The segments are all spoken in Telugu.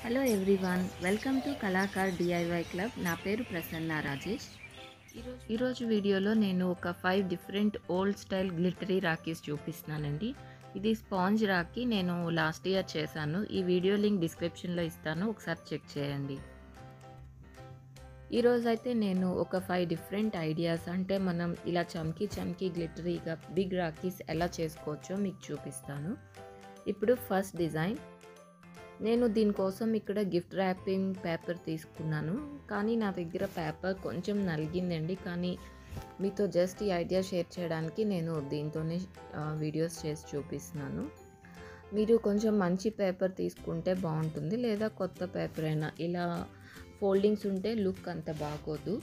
Hello everyone, welcome to Kalakar DIY club. నా పేరు ప్రసన్న రాజేష్. ఈరోజు వీడియోలో నేను ఒక 5 different old style glittery rakhis చూపిస్తున్నానండి. ఇది స్పాంజ్ రాఖీ, నేను లాస్ట్ ఇయర్ చేశాను. ఈ వీడియో లింక్ డిస్క్రిప్షన్లో ఇస్తాను, ఒకసారి చెక్ చేయండి. ఈరోజు అయితే నేను ఒక 5 డిఫరెంట్ ఐడియాస్, అంటే మనం ఇలా చమ్కీ గ్లిటరీగా బిగ్ రాఖీస్ ఎలా చేసుకోవచ్చో మీకు చూపిస్తాను. ఇప్పుడు ఫస్ట్ డిజైన్, నేను దీనికోసం ఇక్కడ గిఫ్ట్ ర్యాపింగ్ పేపర్ తీసుకున్నాను, కానీ నా దగ్గర పేపర్ కొంచెం నలిగిందండి. కానీ మీతో జస్ట్ ఈ ఐడియా షేర్ చేయడానికి నేను దీంతోనే వీడియోస్ చేసి చూపిస్తున్నాను. మీరు కొంచెం మంచి పేపర్ తీసుకుంటే బాగుంటుంది, లేదా కొత్త పేపర్ అయినా. ఇలా ఫోల్డింగ్స్ ఉంటే లుక్ అంత బాగోదు.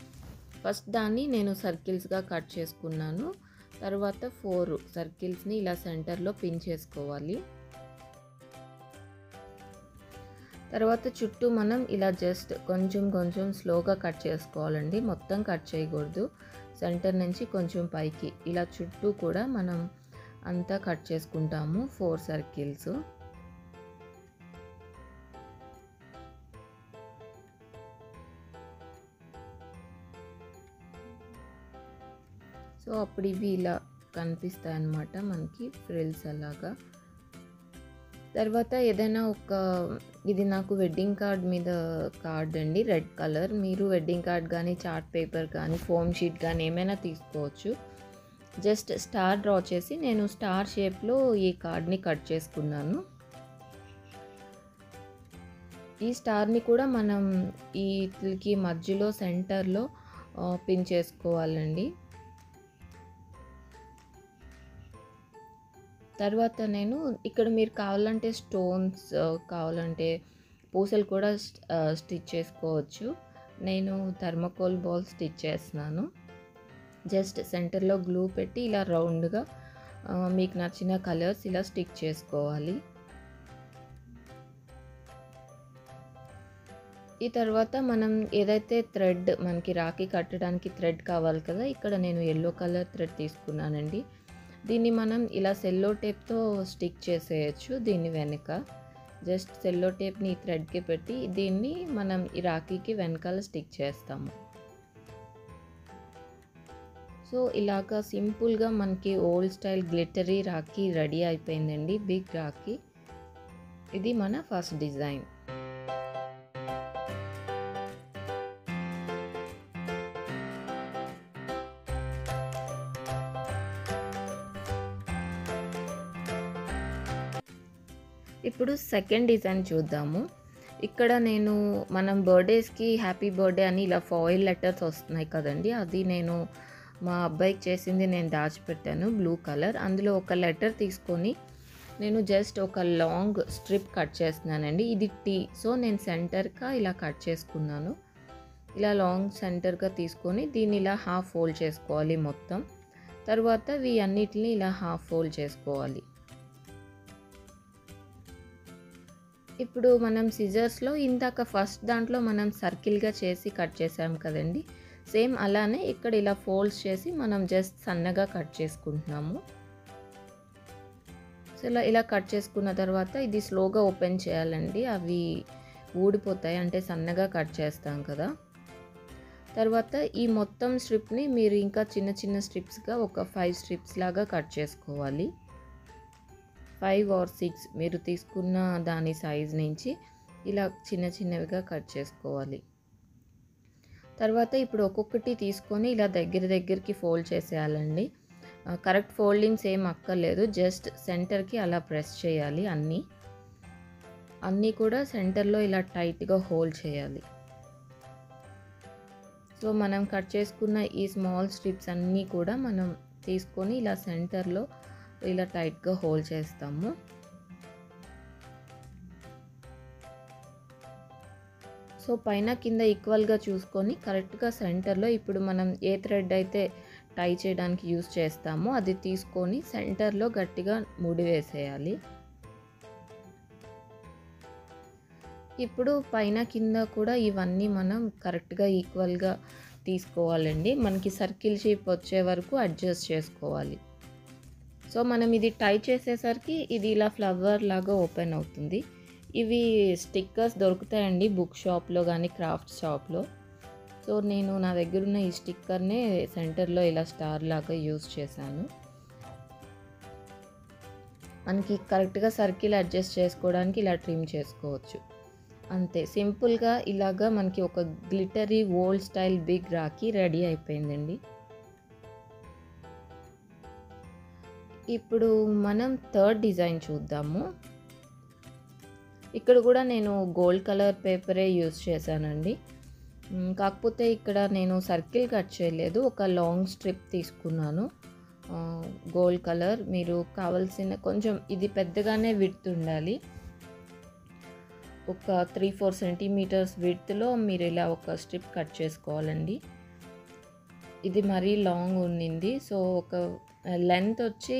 ఫస్ట్ దాన్ని నేను సర్కిల్స్గా కట్ చేసుకున్నాను. తర్వాత 4 సర్కిల్స్ని ఇలా సెంటర్లో పిన్ చేసుకోవాలి. తర్వాత చుట్టూ మనం ఇలా జస్ట్ కొంచెం స్లోగా కట్ చేసుకోవాలండి, మొత్తం కట్ చేయకూడదు. సెంటర్ నుంచి కొంచెం పైకి ఇలా చుట్టూ కూడా మనం అంతా కట్ చేసుకుంటాము 4 సర్కిల్స్. సో అప్పుడు ఇవి ఇలా కనిపిస్తాయి అన్నమాట మనకి, ఫ్రిల్స్ అలాగా. తర్వాత ఏదైనా ఇది నాకు వెడ్డింగ్ కార్డ్ మీద కార్డ్ అండి, రెడ్ కలర్. మీరు వెడ్డింగ్ కార్డ్ కానీ, చార్ట్ పేపర్ కానీ, ఫోమ్ షీట్ కానీ ఏమైనా తీసుకోవచ్చు. జస్ట్ స్టార్ డ్రా చేసి నేను స్టార్ షేప్లో ఈ కార్డ్ని కట్ చేసుకున్నాను. ఈ స్టార్ని కూడా మనం వీటికి మధ్యలో సెంటర్లో పిన్ చేసుకోవాలండి. తర్వాత నేను ఇక్కడ మీరు కావాలంటే స్టోన్స్, కావాలంటే పూసలు కూడా స్టిచ్ చేసుకోవచ్చు. నేను థర్మకోల్ బాల్ స్టిచ్ చేస్తున్నాను. జస్ట్ సెంటర్లో గ్లూ పెట్టి ఇలా రౌండ్గా మీకు నచ్చిన కలర్స్ ఇలా స్టిక్ చేసుకోవాలి. ఈ తర్వాత మనం ఏదైతే థ్రెడ్, మనకి రాఖీ కట్టడానికి థ్రెడ్ కావాలి కదా, ఇక్కడ నేను ఎల్లో కలర్ థ్రెడ్ తీసుకున్నానండి. దీన్ని మనం ఇలా సెల్లో టేప్తో స్టిక్ చేసేయచ్చు. దీని వెనుక జస్ట్ సెల్లో టేప్ని ఈ థ్రెడ్కి పెట్టి దీన్ని మనం ఈ రాఖీకి వెనకాల స్టిక్ చేస్తాము. సో ఇలాగా సింపుల్గా మనకి old style glittery Rakhi ready అయిపోయిందండి, బిగ్ రాఖీ. ఇది మన ఫస్ట్ డిజైన్. ఇప్పుడు సెకండ్ డిజైన్ చూద్దాము. ఇక్కడ నేను మనం బర్త్డేస్కి హ్యాపీ బర్త్డే అని ఇలా ఫాయిల్ లెటర్స్ వస్తున్నాయి కదండి, అది నేను మా అబ్బాయికి చేసింది నేను దాచిపెట్టాను, బ్లూ కలర్. అందులో ఒక లెటర్ తీసుకొని నేను జస్ట్ ఒక లాంగ్ స్ట్రిప్ కట్ చేస్తున్నానండి. ఇది టీ, సో నేను సెంటర్గా ఇలా కట్ చేసుకున్నాను. ఇలా లాంగ్ సెంటర్గా తీసుకొని దీన్ని ఇలా హాఫ్ ఫోల్డ్ చేసుకోవాలి మొత్తం. తర్వాత ఇవి అన్నిటిని ఇలా హాఫ్ ఫోల్డ్ చేసుకోవాలి. ఇప్పుడు మనం సిజర్స్లో ఇందాక ఫస్ట్ దాంట్లో మనం సర్కిల్గా చేసి కట్ చేసాం కదండి, సేమ్ అలానే ఇక్కడ ఇలా ఫోల్డ్స్ చేసి మనం జస్ట్ సన్నగా కట్ చేసుకుంటున్నాము. సో ఇలా కట్ చేసుకున్న తర్వాత ఇది స్లోగా ఓపెన్ చేయాలండి, అవి ఊడిపోతాయి, అంటే సన్నగా కట్ చేస్తాం కదా. తర్వాత ఈ మొత్తం స్ట్రిప్ని మీరు ఇంకా చిన్న స్ట్రిప్స్గా ఒక 5 స్ట్రిప్స్ లాగా కట్ చేసుకోవాలి. 5 or 6 మీరు తీసుకున్న దాని సైజ్ నుంచి ఇలా చిన్నవిగా కట్ చేసుకోవాలి. తర్వాత ఇప్పుడు ఒక్కొక్కటి తీసుకొని ఇలా దగ్గరికి ఫోల్డ్ చేసేయాలండి. కరెక్ట్ ఫోల్డింగ్స్ ఏం అక్కర్లేదు, జస్ట్ సెంటర్కి అలా ప్రెస్ చేయాలి. అన్నీ కూడా సెంటర్లో ఇలా టైట్గా హోల్డ్ చేయాలి. సో మనం కట్ చేసుకున్న ఈ స్మాల్ స్ట్రిప్స్ అన్నీ కూడా మనం తీసుకొని ఇలా సెంటర్లో ఇలా టైట్గా హోల్డ్ చేస్తాము. సో పైన కింద ఈక్వల్గా చూసుకొని కరెక్ట్గా సెంటర్లో ఇప్పుడు మనం ఏ థ్రెడ్ అయితే టై చేయడానికి యూస్ చేస్తామో అది తీసుకొని సెంటర్లో గట్టిగా ముడి వేసేయాలి. ఇప్పుడు పైన కింద కూడా ఇవన్నీ మనం కరెక్ట్గా ఈక్వల్గా తీసుకోవాలండి. మనకి సర్కిల్ షేప్ వచ్చే వరకు అడ్జస్ట్ చేసుకోవాలి. సో మనం ఇది టై చేసేసరికి ఇది ఇలా ఫ్లవర్ లాగా ఓపెన్ అవుతుంది. ఇవి స్టిక్కర్స్ దొరుకుతాయండి బుక్ షాప్లో కానీ క్రాఫ్ట్ షాప్లో. సో నేను నా దగ్గర ఉన్న ఈ స్టిక్కర్నే సెంటర్లో ఇలా స్టార్ లాగా యూజ్ చేశాను. మనకి కరెక్ట్గా సర్కిల్ అడ్జస్ట్ చేసుకోవడానికి ఇలా ట్రిమ్ చేసుకోవచ్చు. అంతే సింపుల్గా ఇలాగా మనకి ఒక glittery old style big rakhi ready అయిపోయిందండి. ఇప్పుడు మనం థర్డ్ డిజైన్ చూద్దాము. ఇక్కడ కూడా నేను గోల్డ్ కలర్ పేపరే యూజ్ చేశానండి. కాకపోతే ఇక్కడ నేను సర్కిల్ కట్ చేయలేదు, ఒక లాంగ్ స్ట్రిప్ తీసుకున్నాను గోల్డ్ కలర్. మీరు కావాల్సిన కొంచెం ఇది పెద్దగానే విడ్త్ ఉండాలి, ఒక 3-4 సెంటీమీటర్స్ విడ్త్లో మీరు ఇలా ఒక స్ట్రిప్ కట్ చేసుకోవాలండి. ఇది మరీ లాంగ్ ఉండింది, సో ఒక లెంత్ వచ్చి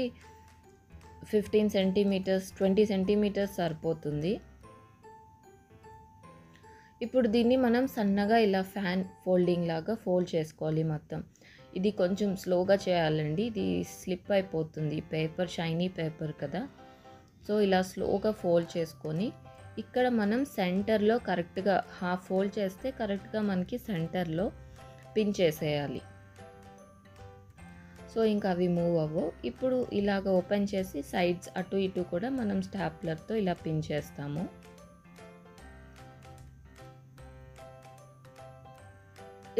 15 సెంటీమీటర్స్ 20 సెంటీమీటర్స్ సరిపోతుంది. ఇప్పుడు దీన్ని మనం సన్నగా ఇలా ఫ్యాన్ ఫోల్డింగ్ లాగా ఫోల్డ్ చేసుకోవాలి మొత్తం. ఇది కొంచెం స్లోగా చేయాలండి, ఇది స్లిప్ అయిపోతుంది, పేపర్ షైనీ పేపర్ కదా. సో ఇలా స్లోగా ఫోల్డ్ చేసుకొని ఇక్కడ మనం సెంటర్లో కరెక్ట్గా హాఫ్ ఫోల్డ్ చేస్తే కరెక్ట్గా మనకి సెంటర్లో పిన్ చేసేయాలి. సో ఇంకా అవి మూవ్ అవ్వవు. ఇప్పుడు ఇలాగ ఓపెన్ చేసి సైడ్స్ అటు ఇటు కూడా మనం స్టాప్లర్తో ఇలా పిన్ చేస్తాము.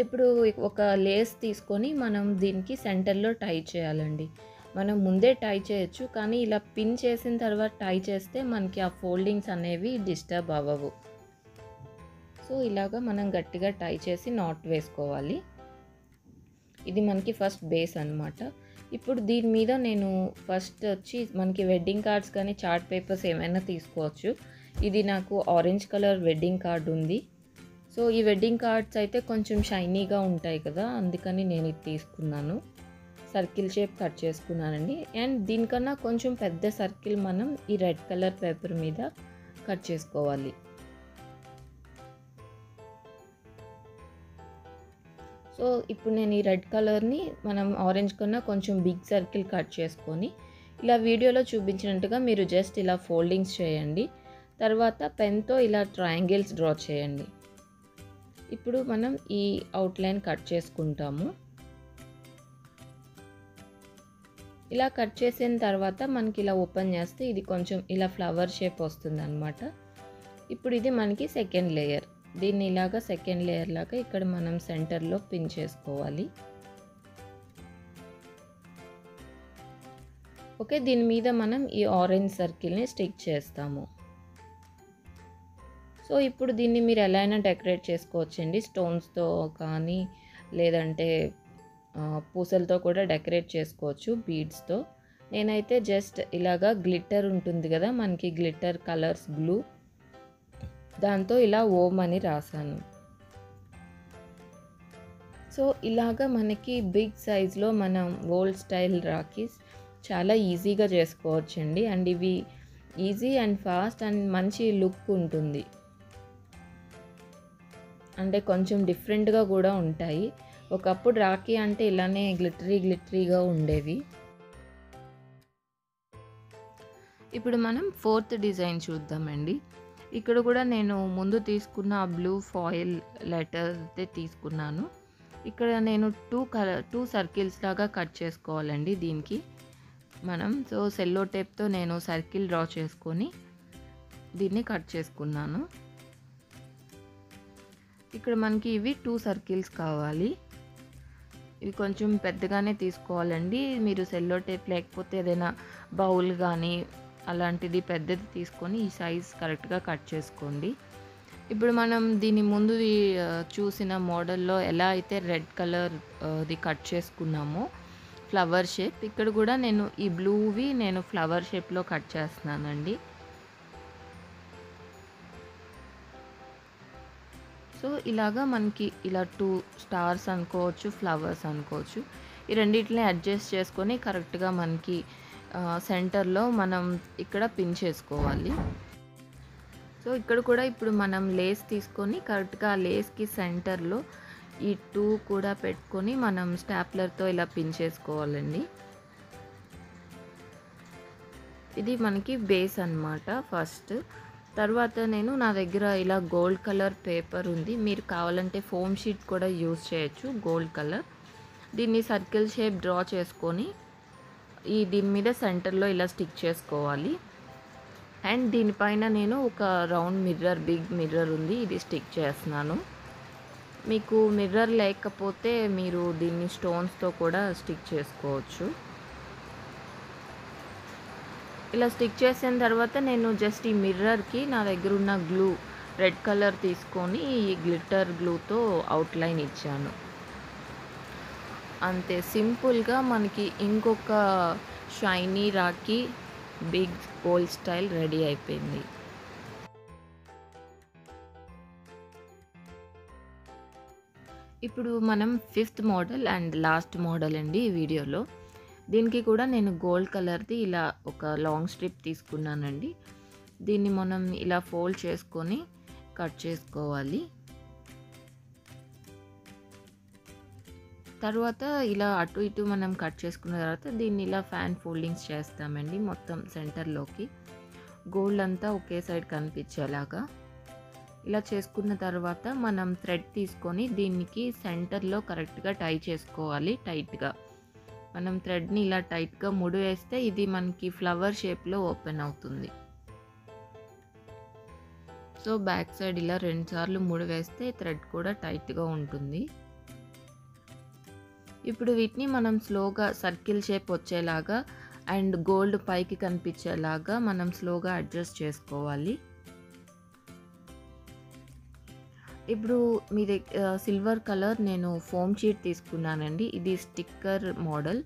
ఇప్పుడు ఒక లేస్ తీసుకొని మనం దీనికి సెంటర్లో టై చేయాలండి. మనం ముందే టై చేయొచ్చు, కానీ ఇలా పిన్ చేసిన తర్వాత టై చేస్తే మనకి ఆ ఫోల్డింగ్స్ అనేవి డిస్టర్బ్ అవ్వవు. సో ఇలాగా మనం గట్టిగా టై చేసి నాట్ వేసుకోవాలి. ఇది మనకి ఫస్ట్ బేస్ అన్నమాట. ఇప్పుడు దీని మీద నేను ఫస్ట్ వచ్చి మనకి వెడ్డింగ్ కార్డ్స్ కానీ చార్ట్ పేపర్స్ ఏమైనా తీసుకోవచ్చు. ఇది నాకు ఆరెంజ్ కలర్ వెడ్డింగ్ కార్డ్ ఉంది. సో ఈ వెడ్డింగ్ కార్డ్స్ అయితే కొంచెం షైనీగా ఉంటాయి కదా, అందుకని నేను ఇది తీసుకున్నాను. సర్కిల్ షేప్ కట్ చేసుకున్నానండి. అండ్ దీనికన్నా కొంచెం పెద్ద సర్కిల్ మనం ఈ రెడ్ కలర్ పేపర్ మీద కట్ చేసుకోవాలి. సో ఇప్పుడు నేను ఈ రెడ్ కలర్ని మనం ఆరెంజ్ కన్నా కొంచెం బిగ్ సర్కిల్ కట్ చేసుకొని ఇలా వీడియోలో చూపించినట్టుగా మీరు జస్ట్ ఇలా ఫోల్డింగ్స్ చేయండి. తర్వాత పెన్తో ఇలా ట్రయాంగిల్స్ డ్రా చేయండి. ఇప్పుడు మనం ఈ అవుట్లైన్ కట్ చేసుకుంటాము. ఇలా కట్ చేసిన తర్వాత మనకి ఇలా ఓపెన్ చేస్తే ఇది కొంచెం ఇలా ఫ్లవర్ షేప్ వస్తుంది అన్నమాట. ఇప్పుడు ఇది మనకి సెకండ్ లేయర్. దీన్ని ఇలాగా సెకండ్ లేయర్ లాగా ఇక్కడ మనం సెంటర్లో పిన్ చేసుకోవాలి. ఓకే, దీని మీద మనం ఈ ఆరెంజ్ సర్కిల్ని స్టిక్ చేస్తాము. సో ఇప్పుడు దీన్ని మీరు ఎలా అయినా డెకరేట్ చేసుకోవచ్చండి, స్టోన్స్తో కానీ లేదంటే పూసలతో కూడా డెకరేట్ చేసుకోవచ్చు, బీడ్స్తో. నేనైతే జస్ట్ ఇలాగా గ్లిట్టర్ ఉంటుంది కదా మనకి, గ్లిట్టర్ కలర్స్ బ్లూ, దాంతో ఇలా ఓం అని రాశాను. సో ఇలాగా మనకి బిగ్ సైజ్లో మనం ఓల్డ్ స్టైల్ రాఖీస్ చాలా ఈజీగా చేసుకోవచ్చండి. అండ్ ఇవి ఈజీ అండ్ ఫాస్ట్ అండ్ మంచి లుక్ ఉంటుంది, అంటే కొంచెం డిఫరెంట్గా కూడా ఉంటాయి. ఒకప్పుడు రాఖీ అంటే ఇలానే గ్లిటరీగా ఉండేవి. ఇప్పుడు మనం ఫోర్త్ డిజైన్ చూద్దామండి. ఇక్కడ కూడా నేను ముందు తీసుకున్న బ్లూ ఫాయిల్ లెటర్ అయితే తీసుకున్నాను. ఇక్కడ నేను టూ సర్కిల్స్ లాగా కట్ చేసుకోవాలండి దీనికి మనం. సో సెల్లో టేప్తో నేను సర్కిల్ డ్రా చేసుకొని దీన్ని కట్ చేసుకున్నాను. ఇక్కడ మనకి ఇవి 2 సర్కిల్స్ కావాలి. ఇవి కొంచెం పెద్దగానే తీసుకోవాలండి. మీరు సెల్లో టేప్ లేకపోతే ఏదైనా బౌల్ కానీ అలాంటిది పెద్దది తీసుకొని ఈ సైజ్ కరెక్ట్గా కట్ చేసుకోండి. ఇప్పుడు మనం దీని ముందు చూసిన మోడల్లో ఎలా అయితే రెడ్ కలర్ ది కట్ చేసుకున్నామో ఫ్లవర్ షేప్, ఇక్కడ కూడా నేను ఈ బ్లూవి నేను ఫ్లవర్ షేప్లో కట్ చేస్తున్నానండి. సో ఇలాగా మనకి ఇలా 2 స్టార్స్ అనుకోవచ్చు, ఫ్లవర్స్ అనుకోవచ్చు. ఈ రెండింటిని అడ్జస్ట్ చేసుకొని కరెక్ట్గా మనకి సెంటర్లో మనం ఇక్కడ పిన్ చేసుకోవాలి. సో ఇక్కడ కూడా ఇప్పుడు మనం లేస్ తీసుకొని కరెక్ట్గా ఆ లేస్కి సెంటర్లో ఈ 2 కూడా పెట్టుకొని మనం స్టాప్లర్తో ఇలా పిన్ చేసుకోవాలండి. ఇది మనకి బేస్ అన్నమాట ఫస్ట్. తర్వాత నా దగ్గర ఇలా గోల్డ్ కలర్ పేపర్ ఉంది. మీరు కావాలంటే ఫోమ్ షీట్ కూడా యూజ్ చేయొచ్చు గోల్డ్ కలర్. దీన్ని సర్కిల్ షేప్ డ్రా చేసుకొని దీని మీద సెంటర్‌లో ఇలా స్టిక్ చేసుకోవాలి. అండ్ దీనిపైన ఒక రౌండ్ మిర్రర్, బిగ్ మిర్రర్ ఉంది. ఇది స్టిక్ చేస్తున్నాను. మీకు మిర్రర్ లేకపోతే మీరు దీన్ని స్టోన్స్‌తో కూడా స్టిక్ చేసుకోవచ్చు. ఇలా స్టిక్ చేసిన తర్వాత జస్ట్ ఈ మిర్రర్‌కి నా దగ్గర ఉన్న గ్లూ రెడ్ కలర్ తీసుకొని ఈ గ్లిట్టర్ గ్లూతో అవుట్‌లైన్ ఇచ్చాను. అంతే సింపుల్‌గా మనకి ఇంకొక shiny rakhi big gold style ready అయిపోయింది. ఇప్పుడు మనం 5th model and last model అండి ఈ వీడియోలో. దీనికి కూడా నేను గోల్డ్ కలర్‌ది ఇలా ఒక లాంగ్ స్ట్రిప్ తీసుకున్నానండి. దీన్ని మనం ఇలా ఫోల్డ్ చేసుకొని కట్ చేసుకోవాలి. తర్వాత ఇలా అటు ఇటు మనం కట్ చేసుకున్న తర్వాత దీన్ని ఇలా ఫ్యాన్ ఫోల్డింగ్స్ చేస్తామండి మొత్తం సెంటర్‌లోకి. గోల్డ్ అంతా ఒకే సైడ్ కనిపించేలాగా. ఇలా చేసుకున్న తర్వాత మనం థ్రెడ్ తీసుకొని దీనికి సెంటర్‌లో కరెక్ట్‌గా టై చేసుకోవాలి టైట్‌గా. మనం థ్రెడ్‌ని ఇలా టైట్‌గా ముడి వేస్తే ఇది మనకి ఫ్లవర్ షేప్‌లో ఓపెన్ అవుతుంది. సో బ్యాక్ సైడ్ ఇలా 2 సార్లు ముడి వేస్తే థ్రెడ్ కూడా టైట్‌గా ఉంటుంది. ఇప్పుడు వీటిని మనం స్లోగా సర్కిల్ షేప్ వచ్చేలాగా అండ్ గోల్డ్ పైకి కనిపించేలాగా మనం స్లోగా అడ్జస్ట్ చేసుకోవాలి. ఇప్పుడు మీ సిల్వర్ కలర్ నేను ఫోమ్ షీట్ తీసుకున్నానండి. ఇది స్టిక్కర్ మోడల్.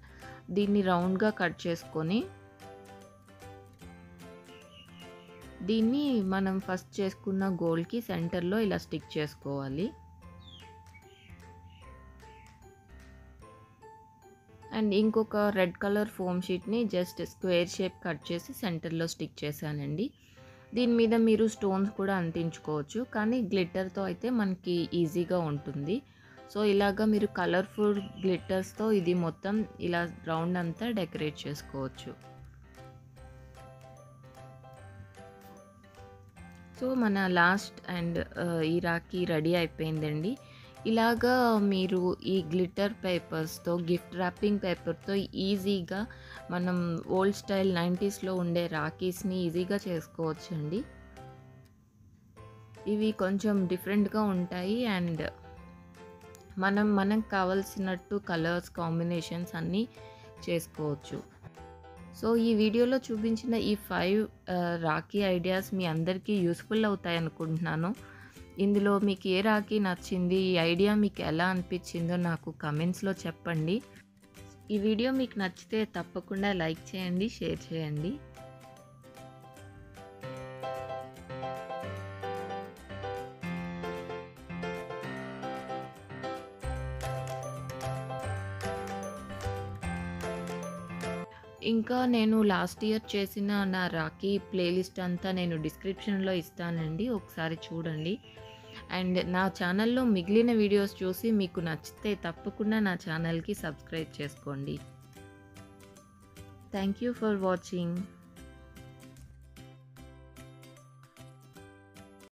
దీన్ని రౌండ్‌గా కట్ చేసుకొని దీన్ని మనం ఫస్ట్ చేసుకున్న గోల్డ్‌కి సెంటర్‌లో ఇలా స్టిక్ చేసుకోవాలి. అండ్ ఇంకొక రెడ్ కలర్ ఫోమ్ షీట్‌ని జస్ట్ స్క్వేర్ షేప్ కట్ చేసి సెంటర్‌లో స్టిక్ చేశానండి. దీని మీద మీరు స్టోన్స్ కూడా అంటించుకోవచ్చు. కానీ గ్లిట్టర్‌తో అయితే మనకి ఈజీగా ఉంటుంది. సో ఇలాగా మీరు కలర్‌ఫుల్ గ్లిట్టర్స్‌తో ఇది మొత్తం ఇలా రౌండ్ అంతా డెకరేట్ చేసుకోవచ్చు. సో మన లాస్ట్ అండ్ ఈ రాఖీ రెడీ అయిపోయిందండి. ఇలాగా మీరు ఈ గ్లిట్టర్ పేపర్స్‌తో గిఫ్ట్ ర్యాపింగ్ పేపర్‌తో ఈజీగా మనం ఓల్డ్ స్టైల్ 90స్‌లో ఉండే రాఖీస్‌ని ఈజీగా చేసుకోవచ్చండి. ఇవి కొంచెం డిఫరెంట్‌గా ఉంటాయి అండ్ మనకు కావాల్సినట్టు కలర్స్ కాంబినేషన్స్ అన్నీ చేసుకోవచ్చు. సో ఈ వీడియోలో చూపించిన ఈ 5 రాఖీ ఐడియాస్ మీ అందరికీ యూస్‌ఫుల్ అవుతాయి అనుకుంటున్నాను. ఇందులో మీకు ఏ రాఖీ నచ్చింది? ఈ ఐడియా మీకు ఎలా అనిపించిందో నాకు కామెంట్స్‌లో చెప్పండి. ఈ వీడియో మీకు నచ్చితే తప్పకుండా లైక్ చేయండి, షేర్ చేయండి. ఇంకా నేను లాస్ట్ ఇయర్ చేసిన నా రాఖీ ప్లేలిస్ట్ అంతా నేను డిస్క్రిప్షన్‌లో ఇస్తానండి. ఒకసారి చూడండి. అండ్ నా ఛానల్‌లో మిగిలిన వీడియోస్ చూసి మీకు నచ్చితే తప్పకుండా నా ఛానల్‌కి సబ్స్క్రైబ్ చేసుకోండి. Thank you for watching.